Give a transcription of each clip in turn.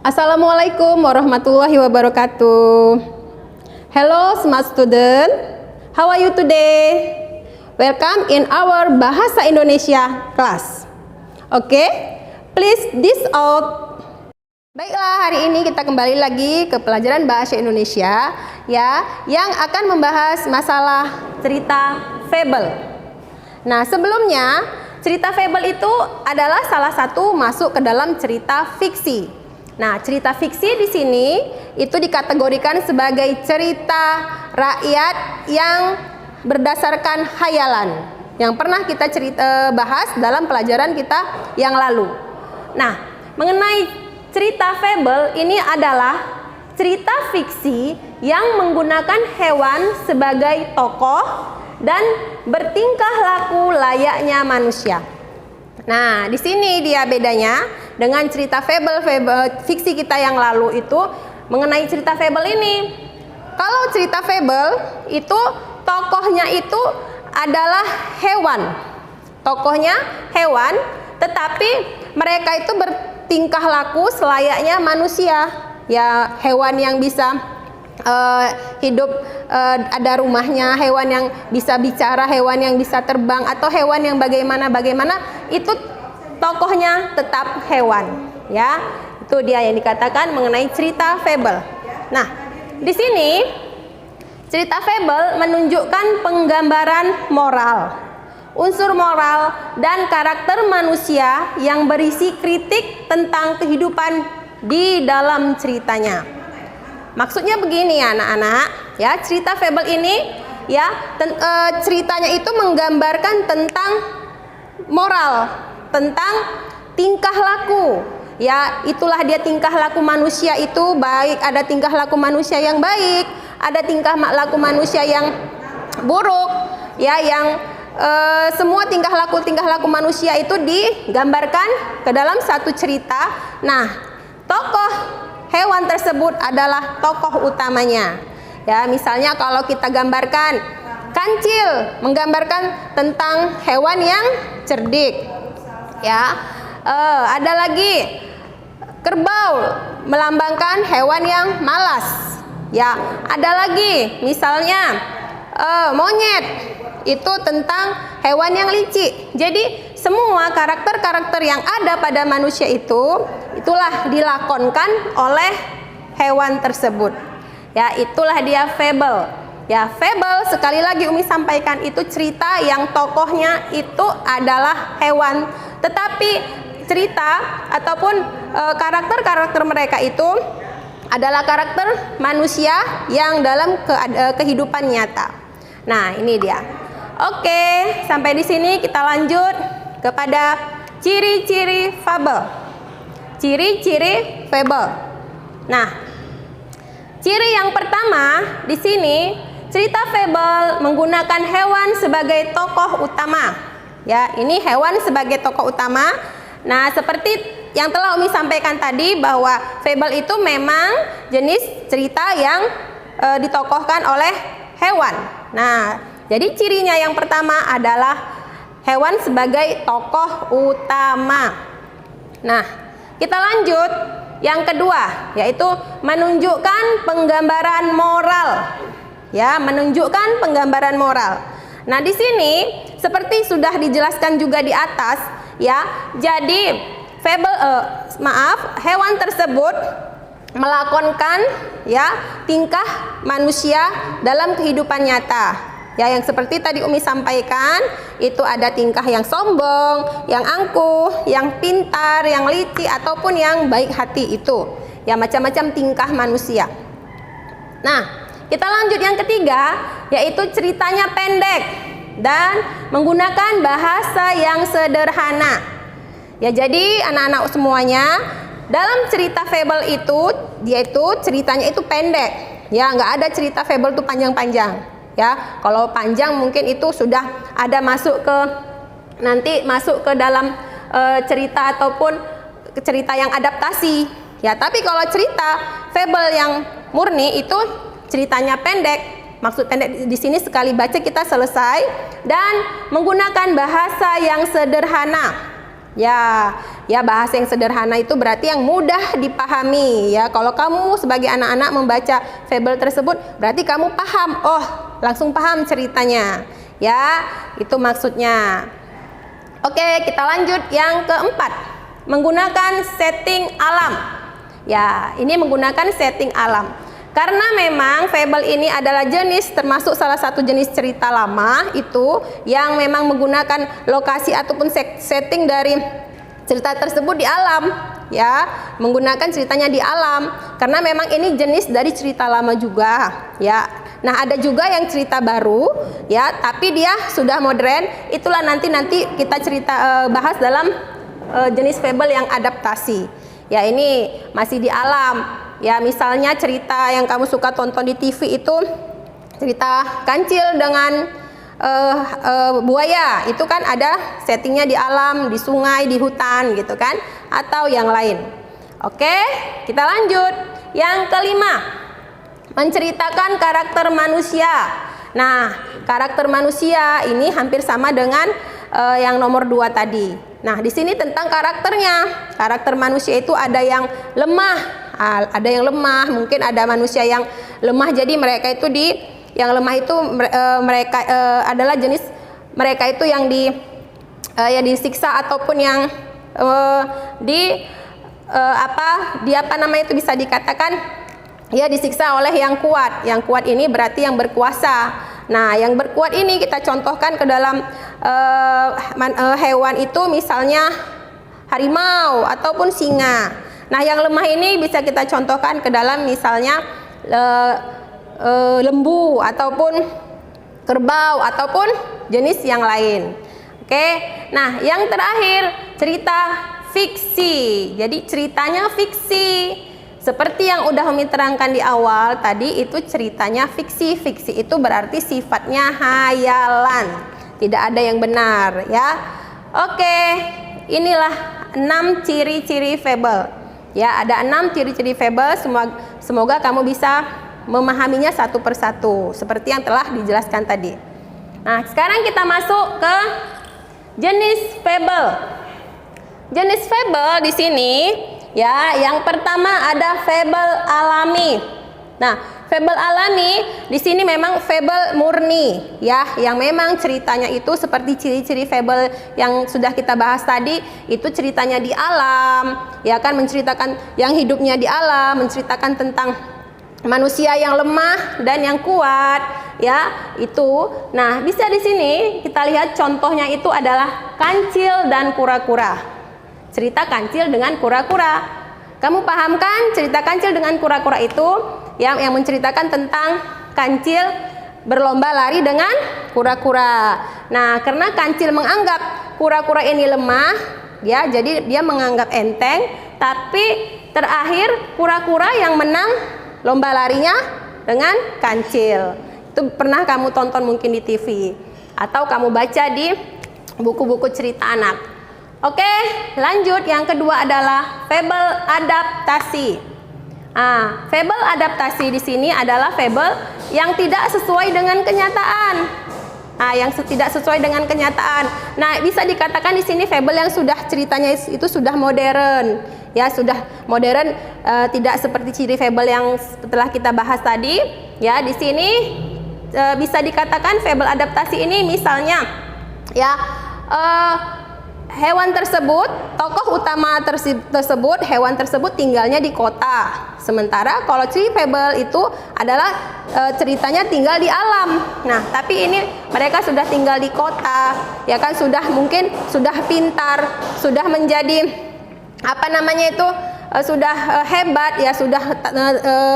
Assalamualaikum warahmatullahi wabarakatuh. Hello smart student, how are you today? Welcome in our Bahasa Indonesia class. Okay, please this out. Baiklah, hari ini kita kembali lagi ke pelajaran Bahasa Indonesia ya, yang akan membahas masalah cerita fable. Nah, sebelumnya cerita fable itu adalah salah satu masuk ke dalam cerita fiksi. Nah, cerita fiksi di sini itu dikategorikan sebagai cerita rakyat yang berdasarkan khayalan yang pernah kita bahas dalam pelajaran kita yang lalu. Nah, mengenai cerita fable ini adalah cerita fiksi yang menggunakan hewan sebagai tokoh dan bertingkah laku layaknya manusia. Nah, di sini dia bedanya dengan cerita fable fiksi kita yang lalu itu mengenai cerita fable ini. Kalau cerita fable itu tokohnya itu adalah hewan. Tokohnya hewan, tetapi mereka itu bertingkah laku selayaknya manusia. Ya, hewan yang bisa hidup, ada rumahnya, hewan yang bisa bicara, hewan yang bisa terbang, atau hewan yang bagaimana itu tokohnya tetap hewan ya. Itu dia yang dikatakan mengenai cerita fable. Nah, di sini cerita fable menunjukkan penggambaran moral, unsur moral dan karakter manusia yang berisi kritik tentang kehidupan di dalam ceritanya. Maksudnya begini ya anak-anak, ya, cerita fable ini ya ceritanya itu menggambarkan tentang moral, tentang tingkah laku. Ya, itulah dia tingkah laku manusia itu baik, ada tingkah laku manusia yang baik, ada tingkah laku manusia yang buruk, ya, yang semua tingkah laku manusia itu digambarkan ke dalam satu cerita. Nah, tokoh hewan tersebut adalah tokoh utamanya. Ya, misalnya kalau kita gambarkan kancil, menggambarkan tentang hewan yang cerdik. Ya, ada lagi kerbau, melambangkan hewan yang malas. Ya, ada lagi misalnya monyet, itu tentang hewan yang licik. Jadi semua karakter-karakter yang ada pada manusia itulah dilakonkan oleh hewan tersebut. Ya, itulah dia fable. Ya, fable sekali lagi Umi sampaikan itu cerita yang tokohnya itu adalah hewan, tetapi cerita ataupun karakter-karakter mereka itu adalah karakter manusia yang dalam kehidupan nyata. Nah, ini dia. Oke, sampai di sini kita lanjut kepada ciri-ciri fable. Ciri-ciri fable. Nah, ciri yang pertama di sini, cerita fable menggunakan hewan sebagai tokoh utama. Ya, ini hewan sebagai tokoh utama. Nah, seperti yang telah Umi sampaikan tadi bahwa fable itu memang jenis cerita yang ditokohkan oleh hewan. Nah, jadi cirinya yang pertama adalah hewan sebagai tokoh utama. Nah, kita lanjut yang kedua, yaitu menunjukkan penggambaran moral. Ya, menunjukkan penggambaran moral. Nah, di sini seperti sudah dijelaskan juga di atas, ya. Jadi hewan tersebut melakonkan ya tingkah manusia dalam kehidupan nyata. Ya, yang seperti tadi Umi sampaikan, itu ada tingkah yang sombong, yang angkuh, yang pintar, yang licik, ataupun yang baik hati itu. Ya, macam-macam tingkah manusia. Nah, kita lanjut yang ketiga, yaitu ceritanya pendek dan menggunakan bahasa yang sederhana. Ya, jadi anak-anak semuanya, dalam cerita fable itu, dia itu ceritanya itu pendek. Ya, nggak ada cerita fable itu panjang-panjang. Ya, kalau panjang mungkin itu sudah ada masuk ke dalam cerita ataupun cerita yang adaptasi. Ya, tapi kalau cerita fable yang murni itu ceritanya pendek. Maksud pendek di sini sekali baca kita selesai dan menggunakan bahasa yang sederhana. Ya bahasa yang sederhana itu berarti yang mudah dipahami ya. Kalau kamu sebagai anak-anak membaca fable tersebut, berarti kamu paham. Oh, langsung paham ceritanya. Ya, itu maksudnya. Oke, kita lanjut yang keempat. Menggunakan setting alam. Ya, ini menggunakan setting alam. Karena memang fable ini adalah termasuk salah satu jenis cerita lama itu yang memang menggunakan lokasi ataupun setting dari cerita tersebut di alam, ya, menggunakan ceritanya di alam. Karena memang ini jenis dari cerita lama juga, ya. Nah, ada juga yang cerita baru, ya, tapi dia sudah modern. Itulah nanti kita bahas dalam jenis fable yang adaptasi. Ya, ini masih di alam. Ya, misalnya cerita yang kamu suka tonton di TV itu cerita kancil dengan buaya. Itu kan ada settingnya di alam, di sungai, di hutan gitu kan, atau yang lain. Oke, kita lanjut. Yang kelima, menceritakan karakter manusia. Nah, karakter manusia ini hampir sama dengan yang nomor 2 tadi. Nah, di sini tentang karakternya. Karakter manusia itu ada yang lemah. Ada yang lemah, mungkin ada manusia yang lemah, jadi mereka itu yang lemah itu mereka adalah jenis mereka itu yang disiksa ataupun yang bisa dikatakan ya disiksa oleh yang kuat. Yang kuat ini berarti yang berkuasa. Nah, yang berkuat ini kita contohkan ke dalam hewan itu misalnya harimau ataupun singa. Nah, yang lemah ini bisa kita contohkan ke dalam misalnya lembu ataupun kerbau ataupun jenis yang lain. Oke. Nah, yang terakhir cerita fiksi. Jadi ceritanya fiksi. Seperti yang udah Umi terangkan di awal tadi, itu ceritanya fiksi. Fiksi itu berarti sifatnya hayalan. Tidak ada yang benar, ya. Oke. Inilah 6 ciri-ciri fable. Ya, ada 6 ciri-ciri fable. Semoga kamu bisa memahaminya satu persatu seperti yang telah dijelaskan tadi. Nah, sekarang kita masuk ke jenis fable. Jenis fable di sini ya, yang pertama ada fable alami. Nah, fable alami di sini memang fable murni ya, yang memang ceritanya itu seperti ciri-ciri fable yang sudah kita bahas tadi, itu ceritanya di alam, ya kan, menceritakan yang hidupnya di alam, menceritakan tentang manusia yang lemah dan yang kuat, ya, itu. Nah, bisa di sini kita lihat contohnya itu adalah Kancil dan Kura-kura. Cerita Kancil dengan Kura-kura. Kamu paham kan cerita Kancil dengan Kura-kura itu yang menceritakan tentang kancil berlomba lari dengan kura-kura. Nah, karena kancil menganggap kura-kura ini lemah, ya, jadi dia menganggap enteng, tapi terakhir kura-kura yang menang lomba larinya dengan kancil. Itu pernah kamu tonton mungkin di TV atau kamu baca di buku-buku cerita anak. Oke, lanjut. Yang kedua adalah fable adaptasi. Fable adaptasi di sini adalah fable yang tidak sesuai dengan kenyataan. Yang tidak sesuai dengan kenyataan. Nah, bisa dikatakan di sini fable yang sudah ceritanya itu sudah modern. Ya, sudah modern, tidak seperti ciri fable yang setelah kita bahas tadi. Ya, di sini bisa dikatakan fable adaptasi ini misalnya ya hewan tersebut, tokoh utama tersebut, hewan tersebut tinggalnya di kota. Sementara kalau ciri fable itu adalah ceritanya tinggal di alam. Nah, tapi ini mereka sudah tinggal di kota, ya kan, mungkin sudah pintar, sudah menjadi sudah hebat, ya, sudah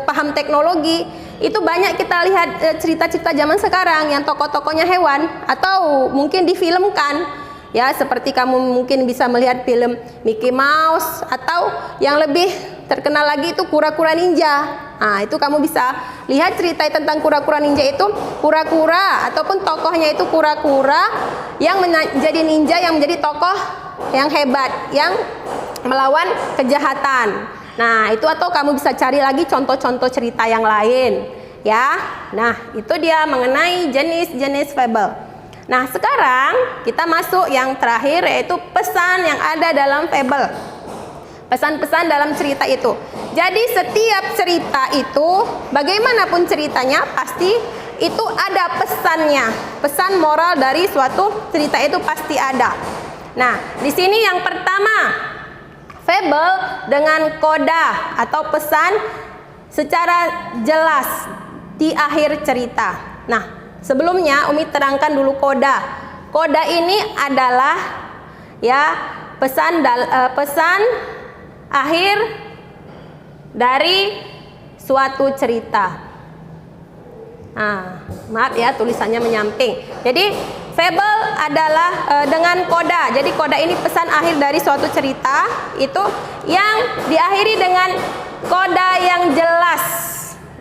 paham teknologi. Itu banyak kita lihat cerita-cerita zaman sekarang yang tokoh-tokohnya hewan atau mungkin difilmkan. Ya, seperti kamu mungkin bisa melihat film Mickey Mouse atau yang lebih terkenal lagi itu Kura-kura Ninja. Nah, itu kamu bisa lihat cerita tentang Kura-kura Ninja itu kura-kura ataupun tokohnya itu kura-kura yang menjadi ninja, yang menjadi tokoh yang hebat, yang melawan kejahatan. Nah, itu atau kamu bisa cari lagi contoh-contoh cerita yang lain, ya. Nah, itu dia mengenai jenis-jenis fable. Nah, sekarang kita masuk yang terakhir, yaitu pesan yang ada dalam fabel. Pesan-pesan dalam cerita itu. Jadi setiap cerita itu, bagaimanapun ceritanya, pasti itu ada pesannya. Pesan moral dari suatu cerita itu pasti ada. Nah, di sini yang pertama, fabel dengan koda atau pesan secara jelas di akhir cerita. Nah, sebelumnya Umi terangkan dulu koda. Koda ini adalah ya pesan akhir dari suatu cerita. Nah, maaf ya tulisannya menyamping. Jadi fabel adalah dengan koda. Jadi koda ini pesan akhir dari suatu cerita itu yang diakhiri dengan koda yang jelas.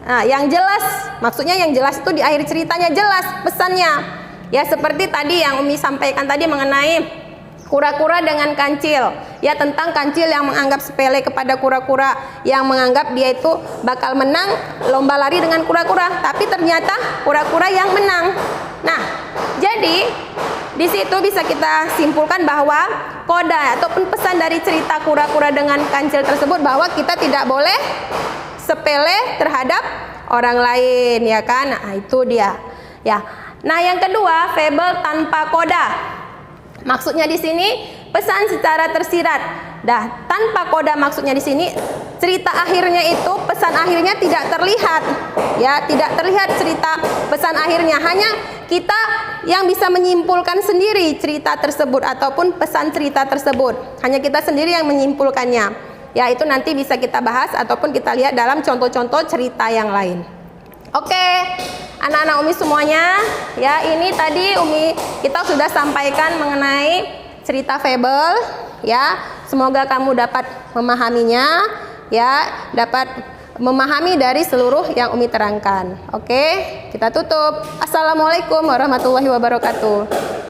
Nah, yang jelas maksudnya yang jelas itu di akhir ceritanya jelas pesannya. Ya seperti tadi yang Umi sampaikan tadi mengenai kura-kura dengan kancil, ya tentang kancil yang menganggap sepele kepada kura-kura, yang menganggap dia itu bakal menang lomba lari dengan kura-kura, tapi ternyata kura-kura yang menang. Nah, jadi di situ bisa kita simpulkan bahwa koda ataupun pesan dari cerita kura-kura dengan kancil tersebut bahwa kita tidak boleh sepele terhadap orang lain, ya kan? Nah, itu dia. Ya. Nah, yang kedua, fabel tanpa koda. Maksudnya di sini pesan secara tersirat. Dah, tanpa koda maksudnya di sini cerita akhirnya itu pesan akhirnya tidak terlihat. Ya, tidak terlihat cerita pesan akhirnya. Hanya kita yang bisa menyimpulkan sendiri cerita tersebut ataupun pesan cerita tersebut. Hanya kita sendiri yang menyimpulkannya. Ya, itu nanti bisa kita bahas ataupun kita lihat dalam contoh-contoh cerita yang lain. Oke, anak-anak Umi semuanya, ya ini tadi kita sudah sampaikan mengenai cerita fabel, ya. Semoga kamu dapat memahaminya, ya, dapat memahami dari seluruh yang Umi terangkan. Oke, kita tutup. Assalamualaikum warahmatullahi wabarakatuh.